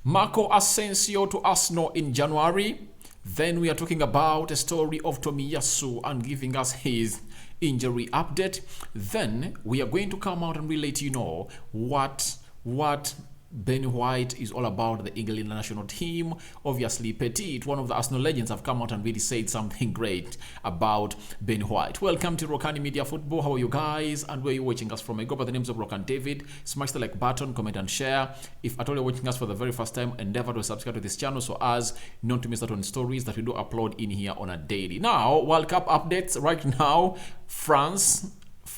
Marco Asensio to Arsenal in January. Then we are talking about a story of Tomiyasu and giving us his injury update. Then we are going to come out and really let you know what Ben White is all about, the England national team. Obviously, Petit, one of the Arsenal legends, have come out and really said something great about Ben White. Welcome to Rokani Media Football. How are you guys? And where are you watching us from? I go by the names of Rokani David. Smash the like button, comment and share. If at all you're watching us for the very first time, endeavor to subscribe to this channel so as not to miss out on stories that we do upload in here on a daily. Now, World Cup updates right now. France.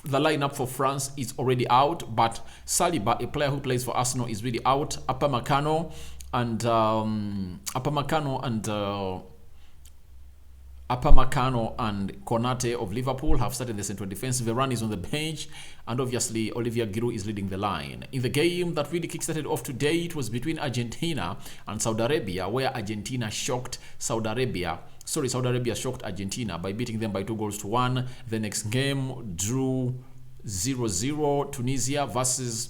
The lineup for France is already out, but Saliba, a player who plays for Arsenal, is really out. Upamecano and Konate of Liverpool have started the central defense. Varane is on the bench, and obviously Olivier Giroud is leading the line. In the game that really kickstarted off today, it was between Argentina and Saudi Arabia, where Argentina shocked Saudi Arabia shocked Argentina by beating them by 2-1. The next game drew 0-0. Tunisia versus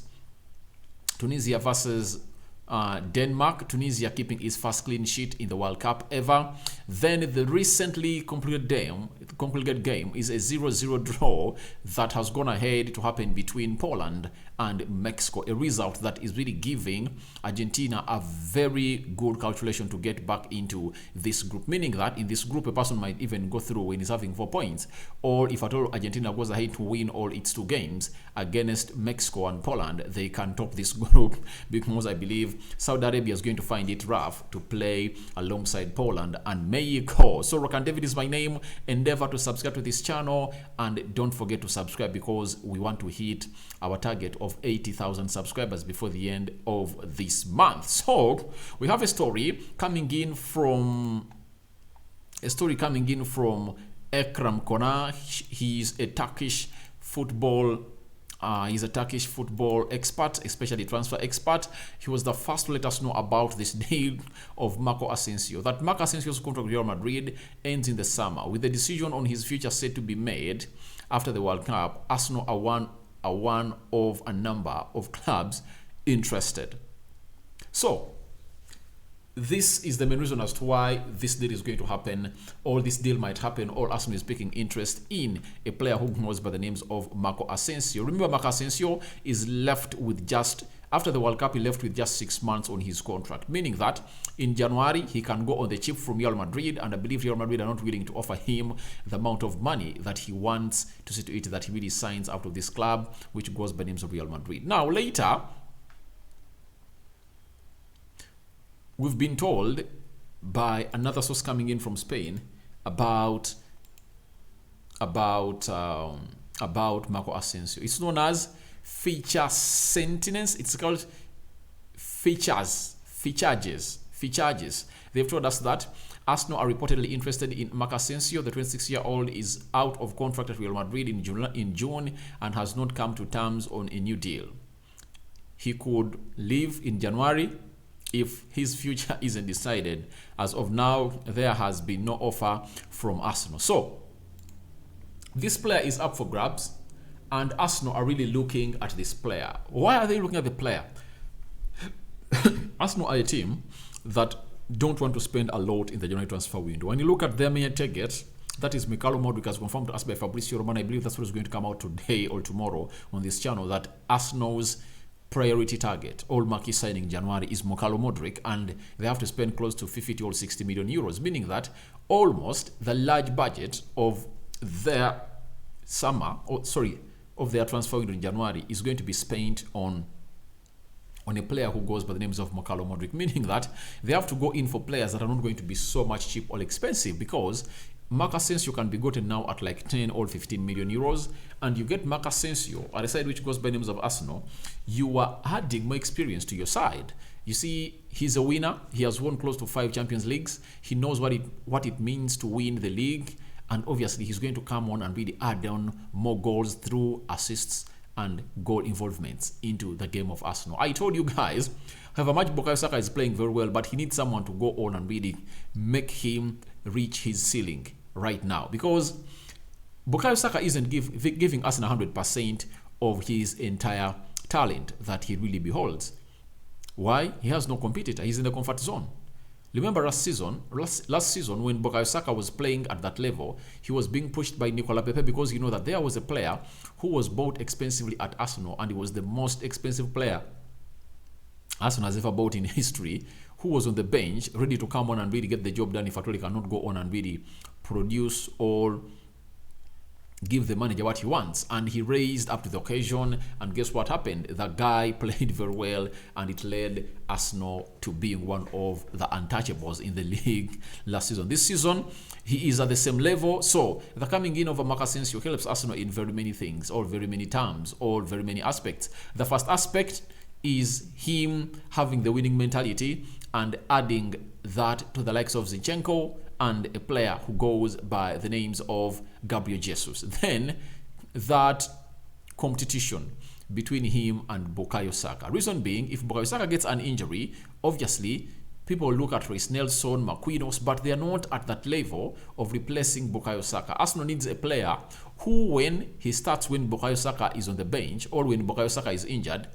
Denmark. Tunisia keeping its first clean sheet in the World Cup ever. Then the recently concluded game is a 0-0 draw that has gone ahead to happen between Poland and Mexico. A result that is really giving Argentina a very good calculation to get back into this group. Meaning that in this group, a person might even go through when he's having 4 points. Or if at all Argentina goes ahead to win all its 2 games against Mexico and Poland, they can top this group, because I believe Saudi Arabia is going to find it rough to play alongside Poland and Mexico. So Rokani David is my name. Endeavor to subscribe to this channel, and don't forget to subscribe because we want to hit our target of 80,000 subscribers before the end of this month. So we have a story coming in from Ekrem Kona. He's a Turkish football expert, especially transfer expert. He was the first to let us know about this deal of Marco Asensio. That Marco Asensio's contract with Real Madrid ends in the summer. With the decision on his future set to be made after the World Cup, Arsenal are one of a number of clubs interested. So this is the main reason as to why this deal is going to happen, or this deal might happen, or Arsenal is taking interest in a player who goes by the names of Marco Asensio. Remember, Marco Asensio is left with after the World Cup, he left with just 6 months on his contract, meaning that in January, he can go on the cheap from Real Madrid, and I believe Real Madrid are not willing to offer him the amount of money that he wants to see to it that he really signs out of this club, which goes by the names of Real Madrid. Now, later, we've been told by another source coming in from Spain about Marco Asensio. It's known as feature sentience. It's called features. They've told us that Arsenal are reportedly interested in Marco Asensio. The 26-year-old is out of contract at Real Madrid in June and has not come to terms on a new deal. He could leave in January if his future isn't decided. As of now, there has been no offer from Arsenal. So this player is up for grabs, and Arsenal are really looking at this player. Why are they looking at the player? Arsenal are a team that don't want to spend a lot in the January transfer window. When you look at their main target, that is Mikhailo Modric, as confirmed to us by Fabrizio Romano. I believe that's what is going to come out today or tomorrow on this channel, that Arsenal's priority target, all marquee signing January, is Mikhailo Modric, and they have to spend close to 50 or 60 million euros, meaning that almost the large budget of their of their transfer window in January is going to be spent on a player who goes by the names of Mikhailo Modric, meaning that they have to go in for players that are not going to be so much cheap or expensive, because Marco Asensio can be gotten now at like 10 or 15 million euros, and you get Marco Asensio at a side which goes by the names of Arsenal, you are adding more experience to your side. You see, he's a winner. He has won close to 5 Champions Leagues. He knows what it means to win the league, and obviously he's going to come on and really add on more goals through assists and goal involvements into the game of Arsenal. I told you guys, however much Bukayo Saka is playing very well, but he needs someone to go on and really make him reach his ceiling right now, because Bukayo Saka isn't giving Arsenal 100% of his entire talent that he really beholds. Why? He has no competitor. He's in the comfort zone. Remember last season when Bukayo Saka was playing at that level, he was being pushed by Nicola Pepe because you know that there was a player who was bought expensively at Arsenal, and he was the most expensive player Arsenal has ever bought in history, who was on the bench ready to come on and really get the job done if at all he cannot go on and really produce or give the manager what he wants. And he raised up to the occasion, and guess what happened? The guy played very well, and it led Arsenal to being one of the untouchables in the league last season. This season, he is at the same level. So the coming in of Marco Asensio helps Arsenal in very many things, or very many terms, or very many aspects. The first aspect is him having the winning mentality and adding that to the likes of Zinchenko and a player who goes by the names of Gabriel Jesus. Then that competition between him and Bukayo Saka. Reason being, if Bukayo Saka gets an injury, obviously people look at Reece Nelson, Marquinhos, but they are not at that level of replacing Bukayo Saka. Arsenal needs a player who, when he starts when Bukayo Saka is on the bench or when Bukayo Saka is injured,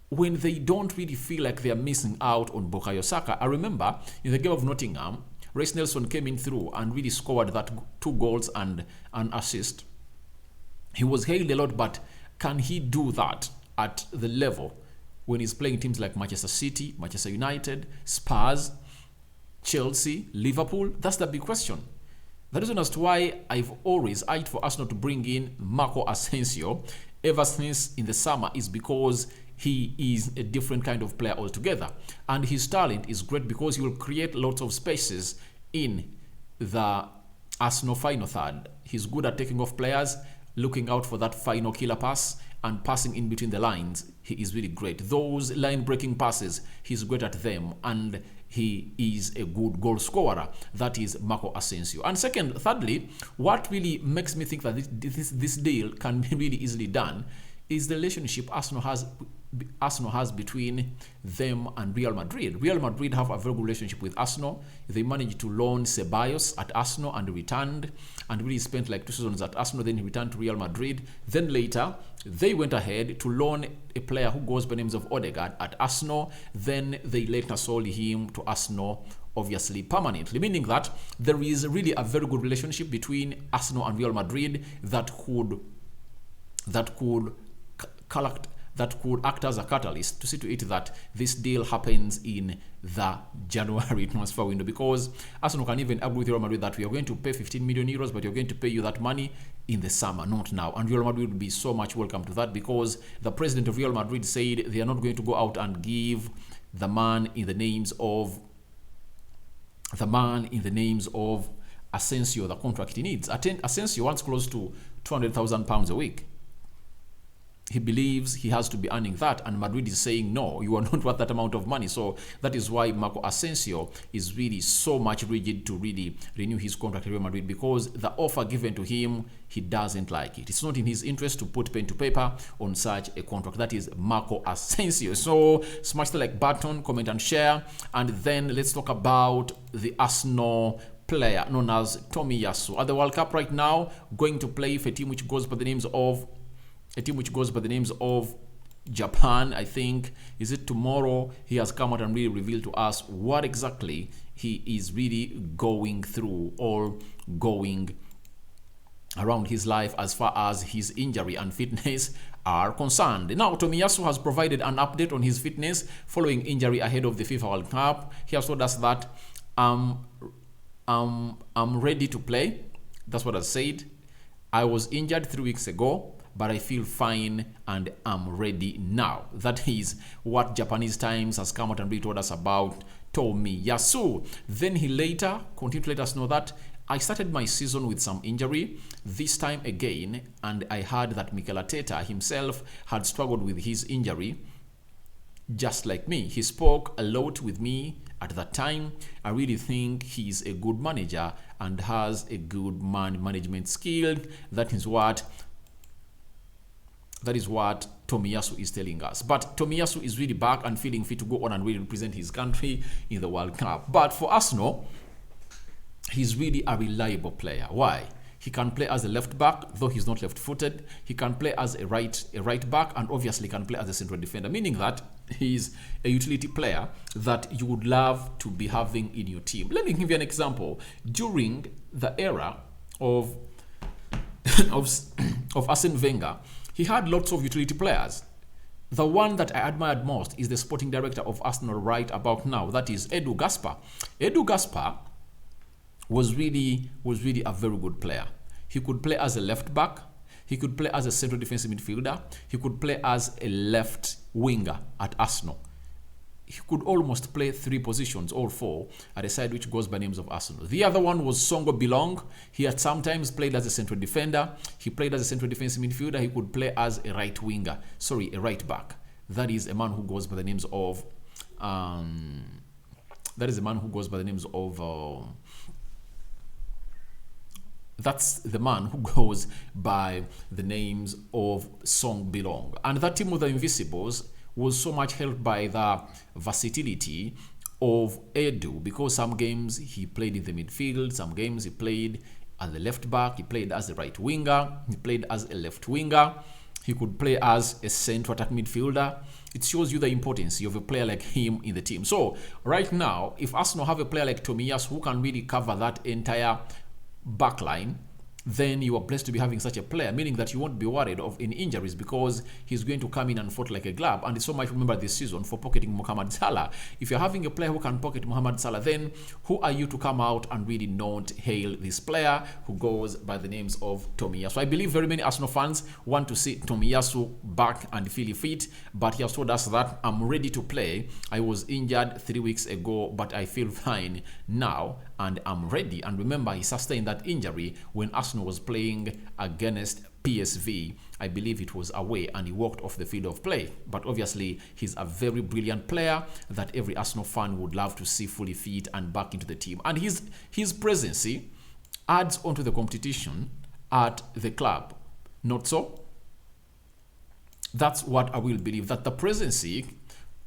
when they don't really feel like they are missing out on Bukayo Saka. I remember in the game of Nottingham, Reece Nelson came in through and really scored that 2 goals and an assist. He was hailed a lot, but can he do that at the level when he's playing teams like Manchester City, Manchester United, Spurs, Chelsea, Liverpool? That's the big question. The reason as to why I've always urged for Arsenal to bring in Marco Asensio ever since in the summer is because he is a different kind of player altogether, and his talent is great because he will create lots of spaces in the Arsenal final third. He's good at taking off players, looking out for that final killer pass, and passing in between the lines. He is really great. Those line-breaking passes, he's great at them, and he is a good goal scorer. That is Marco Asensio. And thirdly, what really makes me think that this deal can be really easily done is the relationship Arsenal has between them and Real Madrid. Real Madrid have a very good relationship with Arsenal. They managed to loan Ceballos at Arsenal and returned, and really spent like 2 seasons at Arsenal. Then he returned to Real Madrid. Then later, they went ahead to loan a player who goes by the names of Odegaard at Arsenal. Then they later sold him to Arsenal, obviously permanently, meaning that there is really a very good relationship between Arsenal and Real Madrid that could act as a catalyst to see to it that this deal happens in the January transfer window, because Arsenal can even agree with Real Madrid that we are going to pay 15 million euros, but you're going to pay you that money in the summer, not now. And Real Madrid would be so much welcome to that, because the president of Real Madrid said they are not going to go out and give the man in the names of Asensio the contract he needs. Asensio wants close to £200,000 a week. He believes he has to be earning that, and Madrid is saying, no, you are not worth that amount of money. So that is why Marco Asensio is really so much rigid to really renew his contract at Real Madrid, because the offer given to him, he doesn't like it. It's not in his interest to put pen to paper on such a contract. That is Marco Asensio. So smash the like button, comment and share, and then let's talk about the Arsenal player known as Tomiyasu. At the World Cup right now, going to play for a team which goes by the names of Japan. I think, is it tomorrow? He has come out and really revealed to us what exactly he is really going through or going around his life as far as his injury and fitness are concerned. Now, Tomiyasu has provided an update on his fitness following injury ahead of the FIFA World Cup. He has told us that I'm ready to play. That's what I said. I was injured 3 weeks ago, but I feel fine and I'm ready now. That is what Japanese Times has come out and told us about Tomiyasu. Then he later continued to let us know that I started my season with some injury this time again, and I heard that Mikel Arteta himself had struggled with his injury just like me. He spoke a lot with me at that time. I really think he's a good manager and has a good management skill. That is what Tomiyasu is telling us. But Tomiyasu is really back and feeling fit to go on and really represent his country in the World Cup. But for Arsenal, he's really a reliable player. Why? He can play as a left back, though he's not left-footed. He can play as a right back, and obviously can play as a central defender, meaning that He's a utility player that you would love to be having in your team. Let me give you an example. During the era of of Arsene Wenger, he had lots of utility players. The one that I admired most is the sporting director of Arsenal right about now. That is Edu Gaspar. Edu Gaspar was really a very good player. He could play as a left back. He could play as a central defensive midfielder. He could play as a left winger at Arsenal. He could almost play 3 positions, all 4, at a side which goes by names of Arsenal. The other one was Songo Bilong. He had sometimes played as a central defender. He played as a central defensive midfielder. He could play as a right winger. Sorry, a right back. That is a man who goes by the names of... That's the man who goes by the names of Song Bilong. And that team of the Invisibles was so much helped by the versatility of Edu, because some games he played in the midfield, some games he played as the left back, he played as a right winger, he played as a left winger, he could play as a central attack midfielder. It shows you the importance of a player like him in the team. So right now, if Arsenal have a player like Tomiyasu who can really cover that entire back line, then you are blessed to be having such a player, meaning that you won't be worried of any injuries, because he's going to come in and fight like a glove. And it's so much, remember, this season for pocketing Mohamed Salah. If you're having a player who can pocket Mohamed Salah, then who are you to come out and really not hail this player who goes by the names of Tomiyasu? I believe very many Arsenal fans want to see Tomiyasu back and feel fit, but he has told us that I'm ready to play. I was injured 3 weeks ago, but I feel fine now and I'm ready. And remember, he sustained that injury when Arsenal was playing against PSV. I believe it was away, and he walked off the field of play. But obviously, he's a very brilliant player that every Arsenal fan would love to see fully fit and back into the team. And his presence adds onto the competition at the club. Not so? That's what I will believe, that the presence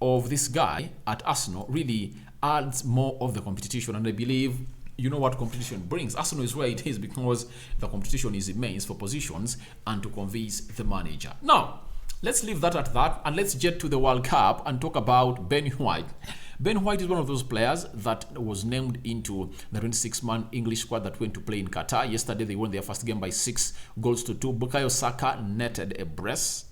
of this guy at Arsenal really adds more of the competition. And I believe, you know what competition brings. Arsenal is where it is because the competition is immense for positions and to convince the manager. Now, let's leave that at that, and let's get to the World Cup and talk about Ben White. Ben White is one of those players that was named into the 26-man English squad that went to play in Qatar. Yesterday, they won their first game by 6-2. Bukayo Saka netted a brace.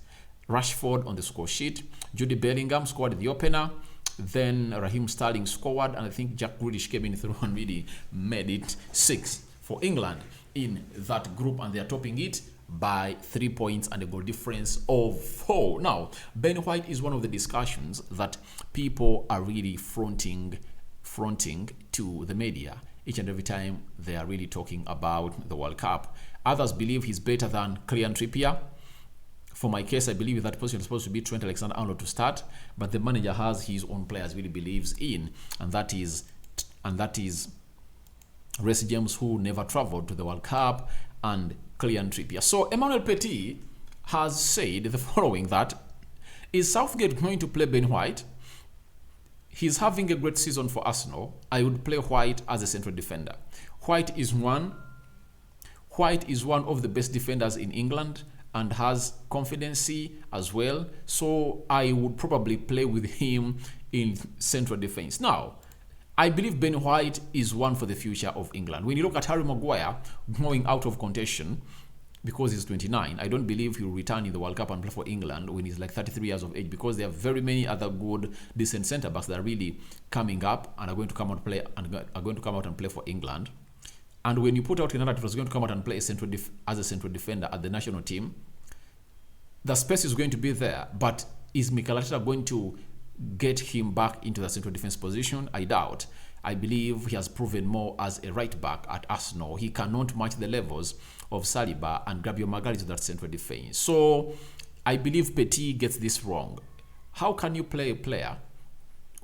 Rashford on the score sheet. Jude Bellingham scored the opener. Then Raheem Sterling scored, and I think Jack Grealish came in through and really made it 6 for England in that group, and they are topping it by 3 points and a goal difference of 4. Now, Ben White is one of the discussions that people are really fronting to the media each and every time they are really talking about the World Cup. Others believe he's better than Kylian Trippier. For my case, I believe that position is supposed to be Trent Alexander-Arnold to start, but the manager has his own players really believes in, and that is Reece James, who never traveled to the World Cup, and Kylian Trippier. So Emmanuel Petit has said the following: that is Southgate going to play Ben White? He's having a great season for Arsenal. I would play White as a central defender. White is one of the best defenders in England and has confidence as well. So I would probably play with him in central defense. Now, I believe Ben White is one for the future of England. When you look at Harry Maguire going out of contention because he's 29, I don't believe he'll return in the World Cup and play for England when he's like 33 years of age, because there are very many other good, decent centre-backs that are really coming up and are going to come out and play for England. And when you put out a narrative that's going to come out and play as a central defender at the national team, the space is going to be there. But is Mikel Arteta going to get him back into the central defense position? I doubt. I believe he has proven more as a right back at Arsenal. He cannot match the levels of Saliba and Gabriel Magalhaes to that central defense. So I believe Petit gets this wrong. How can you play a player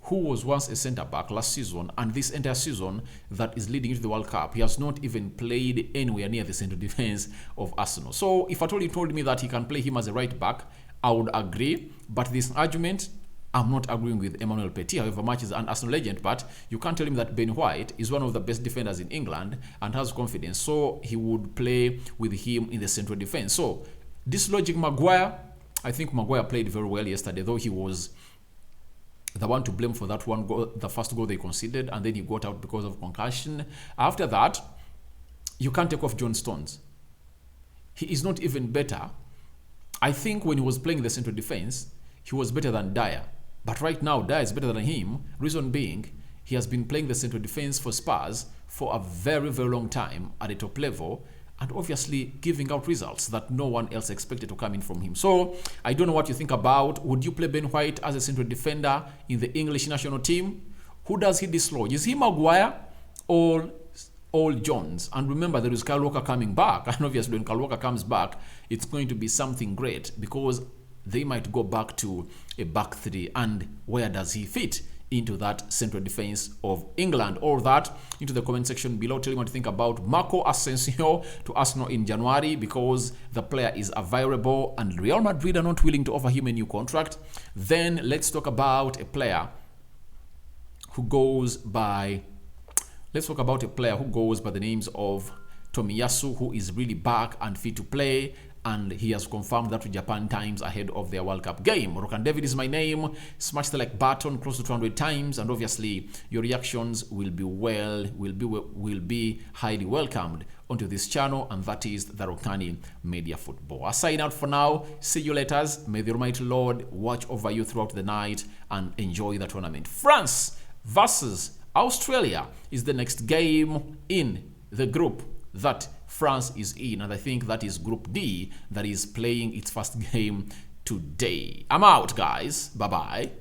who was once a centre-back last season, and this entire season that is leading into the World Cup, he has not even played anywhere near the central defense of Arsenal? So if at all you told me that he can play him as a right-back, I would agree. But this argument, I'm not agreeing with Emmanuel Petit, however much is an Arsenal legend, but you can't tell him that Ben White is one of the best defenders in England and has confidence, so he would play with him in the central defense. So this logic, Maguire, I think Maguire played very well yesterday, though he was the one to blame for that one goal, the first goal they conceded, and then he got out because of concussion. After that, you can't take off John Stones. He is not even better. I think when he was playing the central defense, he was better than Dyer. But right now, Dyer is better than him. Reason being, he has been playing the central defense for Spurs for a very, very long time at a top level, and obviously giving out results that no one else expected to come in from him. So I don't know what you think about. Would you play Ben White as a central defender in the English national team? Who does he dislodge? Is he Maguire or Jones? And remember, there is Kyle Walker coming back. And obviously when Kyle Walker comes back, it's going to be something great, because they might go back to a back three. And where does he fit into that central defense of England? All that into the comment section below. Tell me what you think about Marco Asensio to Arsenal in January, because the player is available and Real Madrid are not willing to offer him a new contract. Then let's talk about a player who goes by the names of Tomiyasu, who is really back and fit to play, and he has confirmed that to Japan Times ahead of their World Cup game. Rokani David is my name. Smash the like button close to 200 times, and obviously your reactions will be highly welcomed onto this channel, and that is the Rokani Media Football. I sign out for now. See you later. May the Almighty Lord watch over you throughout the night and enjoy the tournament. France versus Australia is the next game in the group that France is in, and I think that is Group D that is playing its first game today. I'm out, guys. Bye-bye.